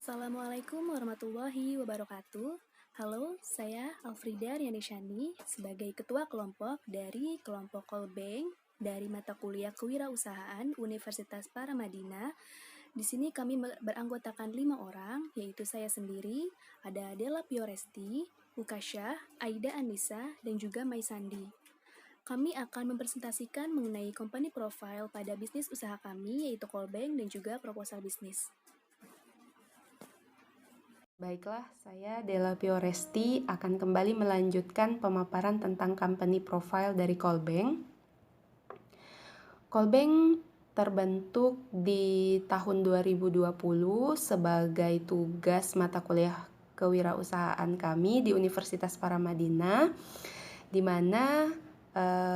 Assalamualaikum warahmatullahi wabarakatuh. Halo, saya Alfrida Rianishani sebagai Ketua Kelompok dari Kelompok Kolbeng dari mata kuliah Kewirausahaan Universitas Paramadina. Di sini kami beranggotakan 5 orang, yaitu saya sendiri, ada Della Pioresti, Ukasha, Aida Anissa, dan juga Maisandi. Kami akan mempresentasikan mengenai company profile pada bisnis usaha kami, yaitu Kolbeng dan juga proposal bisnis. Baiklah, saya Della Pioresti akan kembali melanjutkan pemaparan tentang company profile dari Kolbeng. Kolbeng terbentuk di tahun 2020 sebagai tugas mata kuliah kewirausahaan kami di Universitas Paramadina, di mana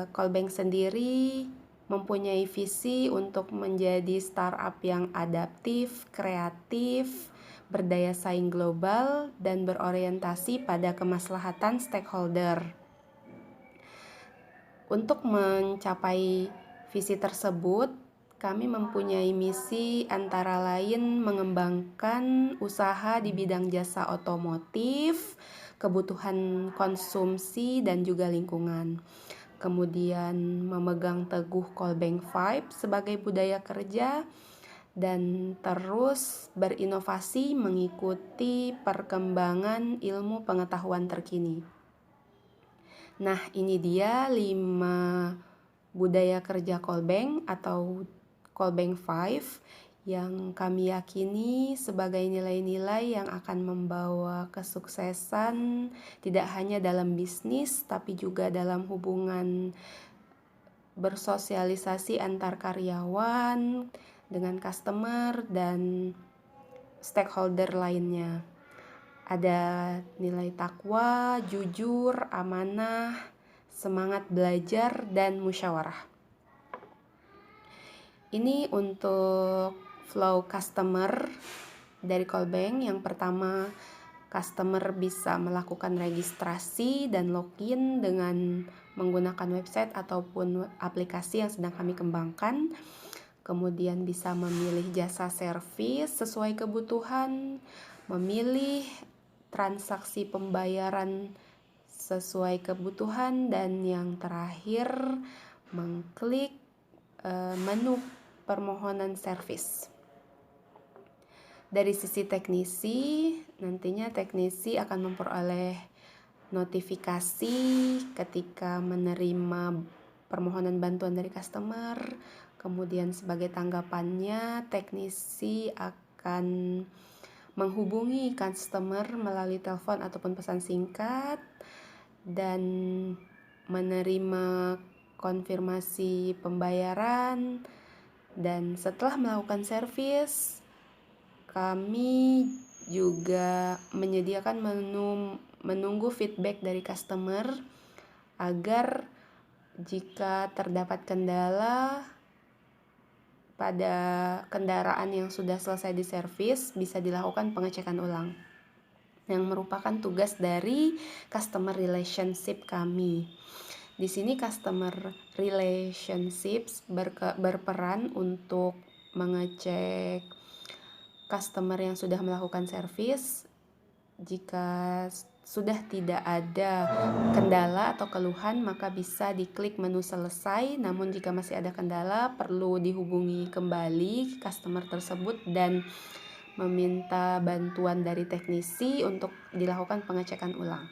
Kolbeng sendiri mempunyai visi untuk menjadi startup yang adaptif, kreatif, berdaya saing global, dan berorientasi pada kemaslahatan stakeholder. Untuk mencapai visi tersebut, kami mempunyai misi antara lain mengembangkan usaha di bidang jasa otomotif, kebutuhan konsumsi, dan juga lingkungan. Kemudian memegang teguh Kolbeng Vibe sebagai budaya kerja, dan terus berinovasi mengikuti perkembangan ilmu pengetahuan terkini. Nah, ini dia 5 budaya kerja Kolbeng atau Kolbeng 5 yang kami yakini sebagai nilai-nilai yang akan membawa kesuksesan tidak hanya dalam bisnis tapi juga dalam hubungan bersosialisasi antar karyawan dengan customer dan stakeholder lainnya. Ada nilai takwa, jujur, amanah, semangat belajar, dan musyawarah. Ini untuk flow customer dari Kolbeng. Yang pertama, customer bisa melakukan registrasi dan login dengan menggunakan website ataupun aplikasi yang sedang kami kembangkan. Kemudian bisa memilih jasa servis sesuai kebutuhan, memilih transaksi pembayaran sesuai kebutuhan, dan yang terakhir mengklik menu permohonan servis. Dari sisi teknisi, nantinya teknisi akan memperoleh notifikasi ketika menerima permohonan bantuan dari customer. Kemudian sebagai tanggapannya, teknisi akan menghubungi customer melalui telepon ataupun pesan singkat dan menerima konfirmasi pembayaran. Dan setelah melakukan servis, kami juga menyediakan menunggu feedback dari customer agar jika terdapat kendala pada kendaraan yang sudah selesai diservis, bisa dilakukan pengecekan ulang, yang merupakan tugas dari customer relationship kami. Di sini customer relationships berperan untuk mengecek customer yang sudah melakukan servis. Jika sudah tidak ada kendala atau keluhan, maka bisa diklik menu selesai. Namun jika masih ada kendala, perlu dihubungi kembali customer tersebut dan meminta bantuan dari teknisi untuk dilakukan pengecekan ulang.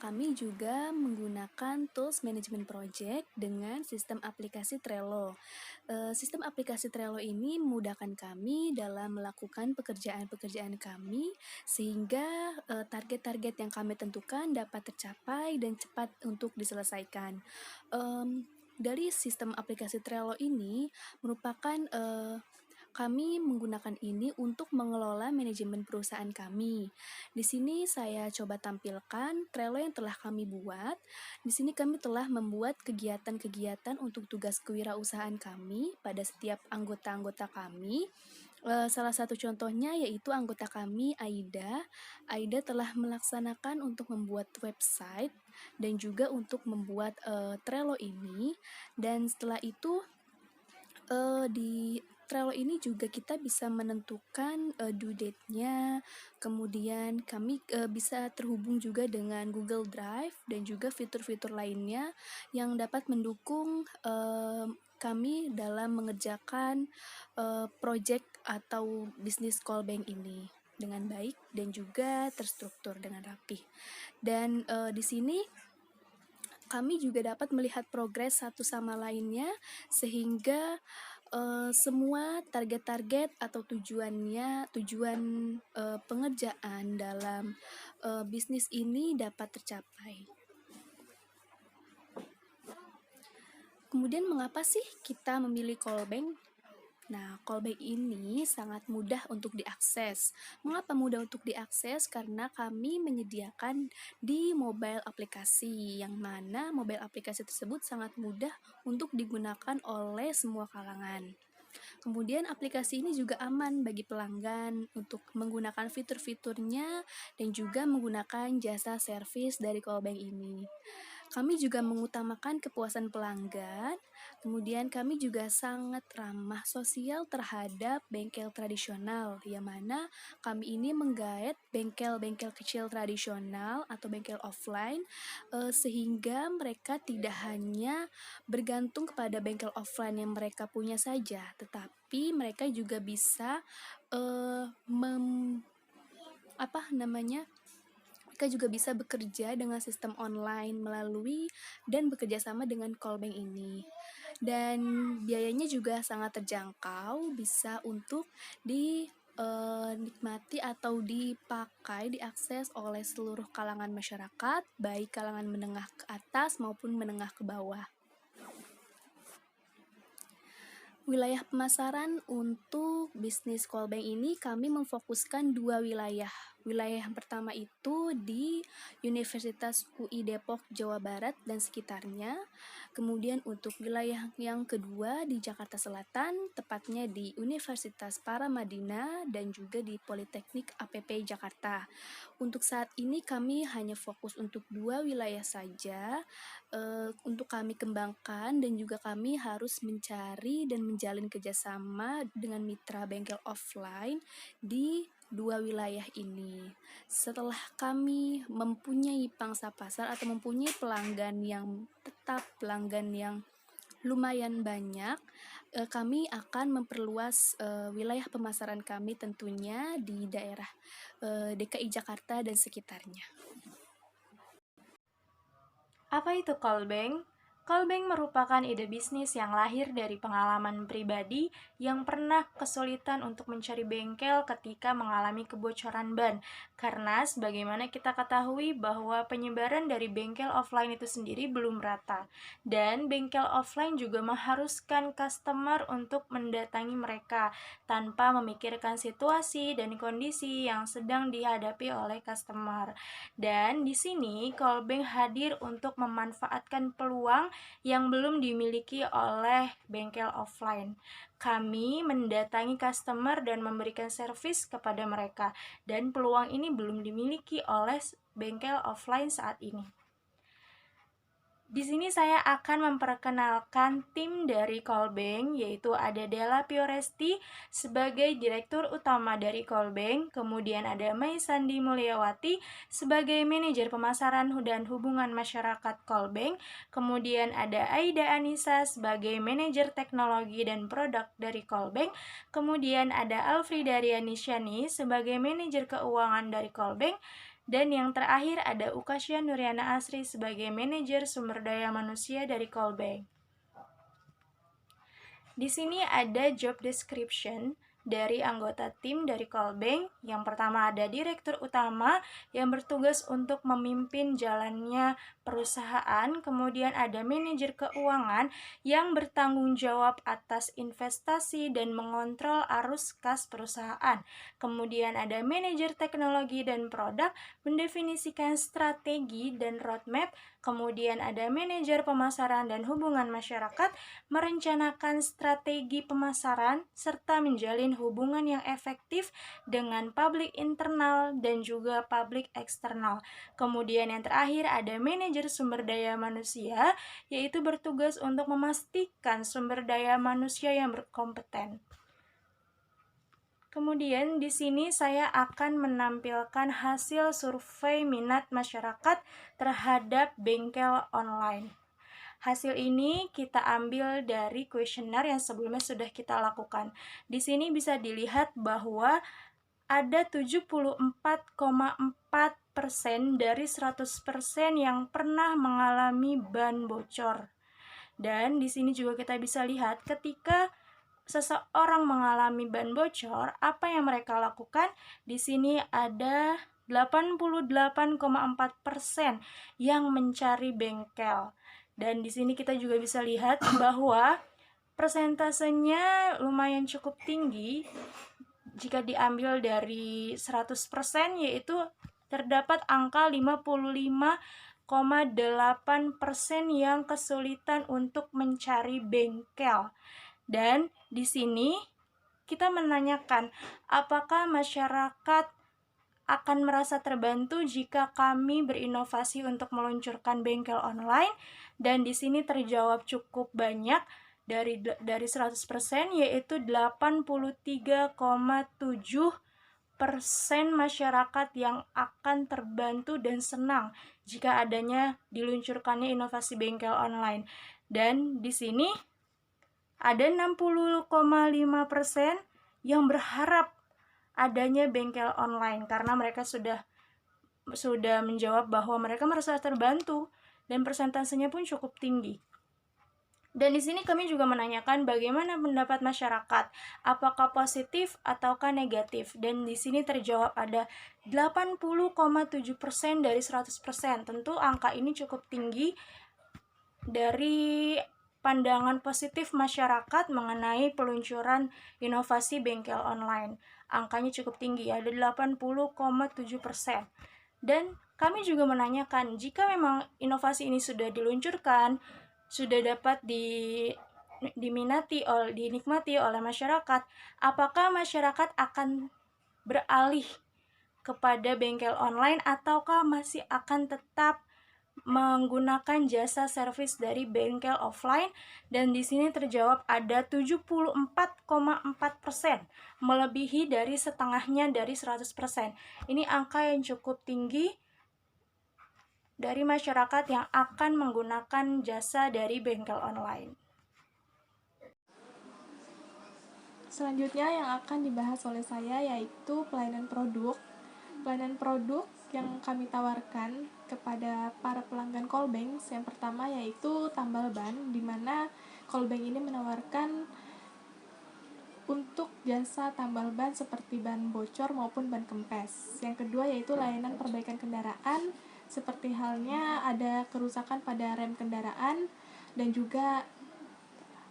Kami juga menggunakan tools management project dengan sistem aplikasi Trello. Sistem aplikasi Trello ini memudahkan kami dalam melakukan pekerjaan-pekerjaan kami sehingga target-target yang kami tentukan dapat tercapai dan cepat untuk diselesaikan. Dari sistem aplikasi Trello ini merupakan kami menggunakan ini untuk mengelola manajemen perusahaan kami. Di sini saya coba tampilkan Trello yang telah kami buat. Di sini kami telah membuat kegiatan-kegiatan untuk tugas kewirausahaan kami pada setiap anggota-anggota kami. Salah satu contohnya yaitu anggota kami Aida. Aida telah melaksanakan untuk membuat website dan juga untuk membuat Trello ini. Dan setelah itu di Trello ini juga kita bisa menentukan due date-nya, kemudian kami bisa terhubung juga dengan Google Drive dan juga fitur-fitur lainnya yang dapat mendukung kami dalam mengerjakan project atau bisnis call bank ini dengan baik dan juga terstruktur dengan rapi. Dan di sini kami juga dapat melihat progres satu sama lainnya sehingga semua target-target atau tujuan pengerjaan dalam bisnis ini dapat tercapai. Kemudian mengapa sih kita memilih call bank? Nah, callback ini sangat mudah untuk diakses. Mengapa mudah untuk diakses? Karena kami menyediakan di mobile aplikasi, yang mana mobile aplikasi tersebut sangat mudah untuk digunakan oleh semua kalangan. Kemudian aplikasi ini juga aman bagi pelanggan untuk menggunakan fitur-fiturnya dan juga menggunakan jasa servis dari callbank ini. Kami juga mengutamakan kepuasan pelanggan, kemudian kami juga sangat ramah sosial terhadap bengkel tradisional, yang mana kami ini menggait bengkel-bengkel kecil tradisional atau bengkel offline, sehingga mereka tidak hanya bergantung kepada bengkel offline yang mereka punya saja, tetapi mereka juga bisa eh, mem, apa namanya mereka juga bisa bekerja dengan sistem online melalui dan bekerja sama dengan callbank ini. Dan biayanya juga sangat terjangkau, bisa untuk dinikmati atau dipakai, diakses oleh seluruh kalangan masyarakat, baik kalangan menengah ke atas maupun menengah ke bawah. Wilayah pemasaran untuk bisnis callbank ini kami memfokuskan 2 wilayah. Wilayah yang pertama itu di Universitas UI Depok, Jawa Barat dan sekitarnya. Kemudian untuk wilayah yang kedua di Jakarta Selatan, tepatnya di Universitas Paramadina dan juga di Politeknik APP Jakarta. Untuk saat ini kami hanya fokus untuk 2 wilayah saja untuk kami kembangkan, dan juga kami harus mencari dan menjalin kerjasama dengan mitra bengkel offline di 2 wilayah ini. Setelah kami mempunyai pangsa pasar atau mempunyai pelanggan yang tetap, pelanggan yang lumayan banyak, kami akan memperluas wilayah pemasaran kami tentunya di daerah DKI Jakarta dan sekitarnya. Apa itu callbank? Callbank merupakan ide bisnis yang lahir dari pengalaman pribadi yang pernah kesulitan untuk mencari bengkel ketika mengalami kebocoran ban. Karena sebagaimana kita ketahui bahwa penyebaran dari bengkel offline itu sendiri belum rata. Dan bengkel offline juga mengharuskan customer untuk mendatangi mereka tanpa memikirkan situasi dan kondisi yang sedang dihadapi oleh customer. Dan di sini callbank hadir untuk memanfaatkan peluang yang belum dimiliki oleh bengkel offline. Kami mendatangi customer dan memberikan servis kepada mereka, dan peluang ini belum dimiliki oleh bengkel offline saat ini. Di sini saya akan memperkenalkan tim dari callbank, yaitu ada Della Pioresti sebagai Direktur Utama dari callbank, kemudian ada Mai Sandi Mulyawati sebagai Manajer Pemasaran dan Hubungan Masyarakat callbank, kemudian ada Aida Anissa sebagai Manajer Teknologi dan Produk dari callbank, kemudian ada Alfrida Rianisyani sebagai Manajer Keuangan dari callbank, dan yang terakhir ada Ukasya Nuriana Asri sebagai Manajer Sumber Daya Manusia dari callbank. Di sini ada job description dari anggota tim dari callbank. Yang pertama ada Direktur Utama yang bertugas untuk memimpin jalannya perusahaan, kemudian ada Manajer Keuangan yang bertanggung jawab atas investasi dan mengontrol arus kas perusahaan, kemudian ada Manajer Teknologi dan Produk mendefinisikan strategi dan roadmap, kemudian ada Manajer Pemasaran dan Hubungan Masyarakat merencanakan strategi pemasaran serta menjalin hubungan yang efektif dengan publik internal dan juga publik eksternal. Kemudian yang terakhir ada Manajer Sumber Daya Manusia, yaitu bertugas untuk memastikan sumber daya manusia yang berkompeten. Kemudian di sini saya akan menampilkan hasil survei minat masyarakat terhadap bengkel online. Hasil ini kita ambil dari kuesioner yang sebelumnya sudah kita lakukan. Di sini bisa dilihat bahwa ada 74,4% dari 100% yang pernah mengalami ban bocor. Dan di sini juga kita bisa lihat ketika seseorang mengalami ban bocor, apa yang mereka lakukan? Di sini ada 88,4% yang mencari bengkel. Dan di sini kita juga bisa lihat bahwa persentasenya lumayan cukup tinggi jika diambil dari 100%, yaitu terdapat angka 55,8% yang kesulitan untuk mencari bengkel. Dan di sini kita menanyakan apakah masyarakat akan merasa terbantu jika kami berinovasi untuk meluncurkan bengkel online, dan di sini terjawab cukup banyak dari 100%, yaitu 83,7% masyarakat yang akan terbantu dan senang jika adanya diluncurkannya inovasi bengkel online. Dan di sini ada 60,5% yang berharap adanya bengkel online karena mereka sudah menjawab bahwa mereka merasa terbantu dan persentasenya pun cukup tinggi. Dan di sini kami juga menanyakan bagaimana pendapat masyarakat, apakah positif ataukah negatif. Dan di sini terjawab ada 80,7% dari 100%. Tentu angka ini cukup tinggi dari pandangan positif masyarakat mengenai peluncuran inovasi bengkel online. Angkanya cukup tinggi, ada 80,7%. Dan kami juga menanyakan, jika memang inovasi ini sudah diluncurkan, sudah dapat dinikmati oleh masyarakat, apakah masyarakat akan beralih kepada bengkel online ataukah masih akan tetap menggunakan jasa servis dari bengkel offline? Dan di sini terjawab ada 74,4%, melebihi dari setengahnya dari 100%. Ini angka yang cukup tinggi dari masyarakat yang akan menggunakan jasa dari bengkel online. Selanjutnya yang akan dibahas oleh saya yaitu pelayanan produk. Pelayanan produk yang kami tawarkan kepada para pelanggan Callbank yang pertama yaitu tambal ban, di mana Callbank ini menawarkan untuk jasa tambal ban seperti ban bocor maupun ban kempes. Yang kedua yaitu layanan perbaikan kendaraan, seperti halnya ada kerusakan pada rem kendaraan dan juga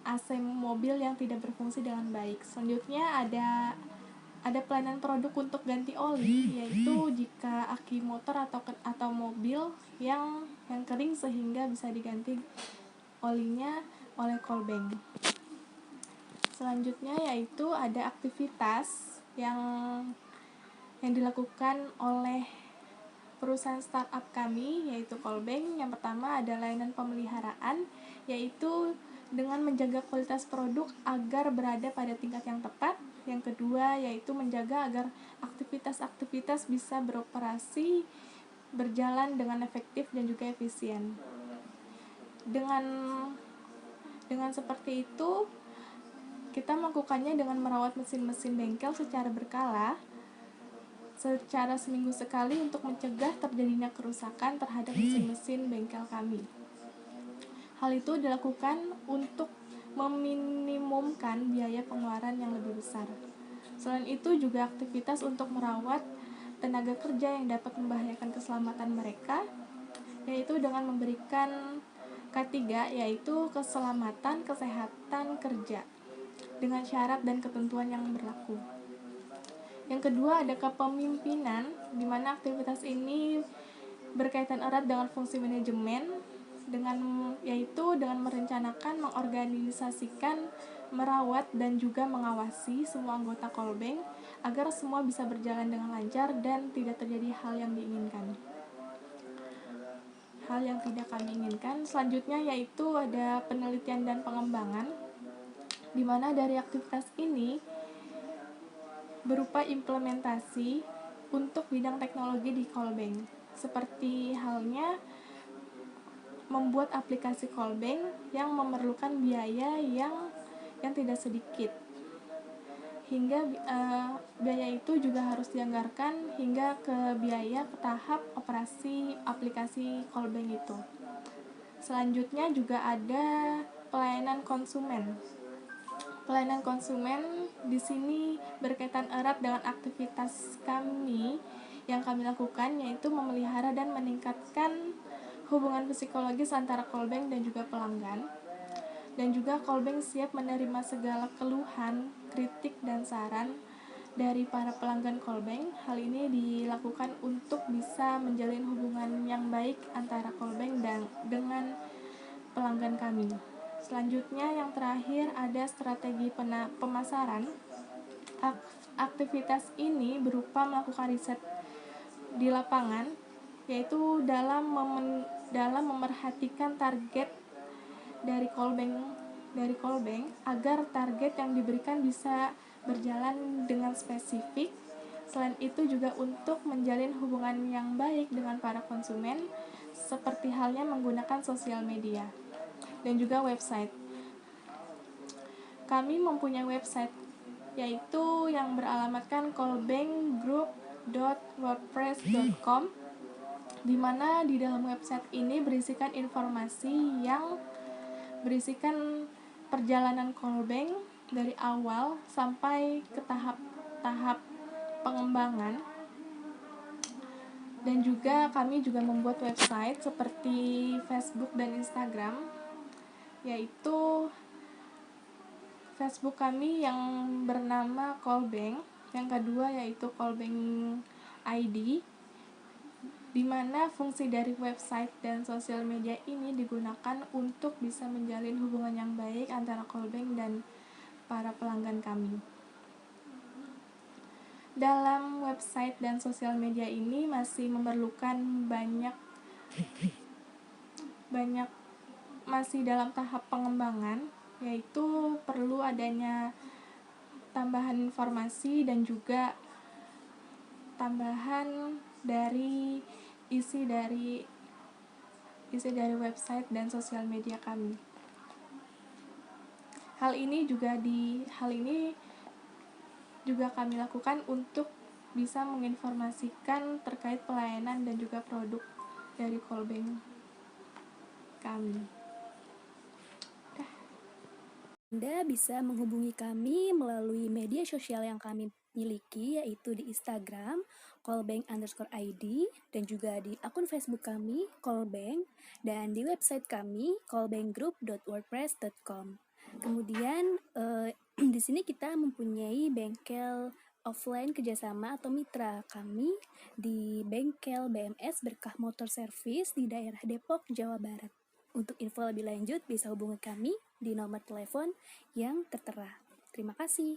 AC mobil yang tidak berfungsi dengan baik. Selanjutnya ada pelayanan produk untuk ganti oli, yaitu jika aki motor atau mobil yang kering sehingga bisa diganti olinya oleh Callbank. Selanjutnya yaitu ada aktivitas yang dilakukan oleh perusahaan startup kami yaitu Callbank. Yang pertama ada layanan pemeliharaan, yaitu dengan menjaga kualitas produk agar berada pada tingkat yang tepat. Yang kedua yaitu menjaga agar aktivitas-aktivitas bisa beroperasi berjalan dengan efektif dan juga efisien. Dengan seperti itu kita melakukannya dengan merawat mesin-mesin bengkel secara berkala, secara seminggu sekali untuk mencegah terjadinya kerusakan terhadap mesin-mesin bengkel kami. Hal itu dilakukan untuk meminimumkan biaya pengeluaran yang lebih besar. Selain itu juga aktivitas untuk merawat tenaga kerja yang dapat membahayakan keselamatan mereka, yaitu dengan memberikan K3 yaitu keselamatan kesehatan kerja dengan syarat dan ketentuan yang berlaku. Yang kedua ada kepemimpinan, di mana aktivitas ini berkaitan erat dengan fungsi manajemen, yaitu dengan merencanakan, mengorganisasikan, merawat dan juga mengawasi semua anggota Callbank agar semua bisa berjalan dengan lancar dan tidak terjadi hal yang tidak kami inginkan. Selanjutnya yaitu ada penelitian dan pengembangan, di mana dari aktivitas ini berupa implementasi untuk bidang teknologi di Callbank. Seperti halnya membuat aplikasi Callbank yang memerlukan biaya yang tidak sedikit. Hingga biaya itu juga harus dianggarkan hingga ke biaya ke tahap operasi aplikasi Callbank itu. Selanjutnya juga ada pelayanan konsumen. Pelayanan konsumen di sini berkaitan erat dengan aktivitas kami yang kami lakukan, yaitu memelihara dan meningkatkan hubungan psikologis antara Callbank dan juga pelanggan. Dan juga Callbank siap menerima segala keluhan, kritik, dan saran dari para pelanggan Callbank. Hal ini dilakukan untuk bisa menjalin hubungan yang baik antara Callbank dan dengan pelanggan kami. Selanjutnya yang terakhir ada strategi pemasaran. Aktivitas ini berupa melakukan riset di lapangan, yaitu dalam memerhatikan target dari Callbank agar target yang diberikan bisa berjalan dengan spesifik. Selain itu juga untuk menjalin hubungan yang baik dengan para konsumen, seperti halnya menggunakan sosial media dan juga website. Kami mempunyai website, yaitu yang beralamatkan callbankgroup.wordpress.com, di mana di dalam website ini berisikan informasi yang berisikan perjalanan Callbank dari awal sampai ke tahap pengembangan. Dan juga kami juga membuat website seperti Facebook dan Instagram, yaitu Facebook kami yang bernama Callbank, yang kedua yaitu Callbank ID, di mana fungsi dari website dan sosial media ini digunakan untuk bisa menjalin hubungan yang baik antara Callbank dan para pelanggan kami. Dalam website dan sosial media ini masih memerlukan banyak masih dalam tahap pengembangan, yaitu perlu adanya tambahan informasi dan juga tambahan dari isi dari website dan sosial media kami. Hal ini juga kami lakukan untuk bisa menginformasikan terkait pelayanan dan juga produk dari Callbank kami. Anda bisa menghubungi kami melalui media sosial yang kami miliki, yaitu di Instagram callbank_id, dan juga di akun Facebook kami Callbank, dan di website kami callbankgroup.wordpress.com. Kemudian di sini kita mempunyai bengkel offline kerjasama atau mitra kami di bengkel BMS Berkah Motor Service di daerah Depok, Jawa Barat. Untuk info lebih lanjut bisa hubungi kami di nomor telepon yang tertera. Terima kasih.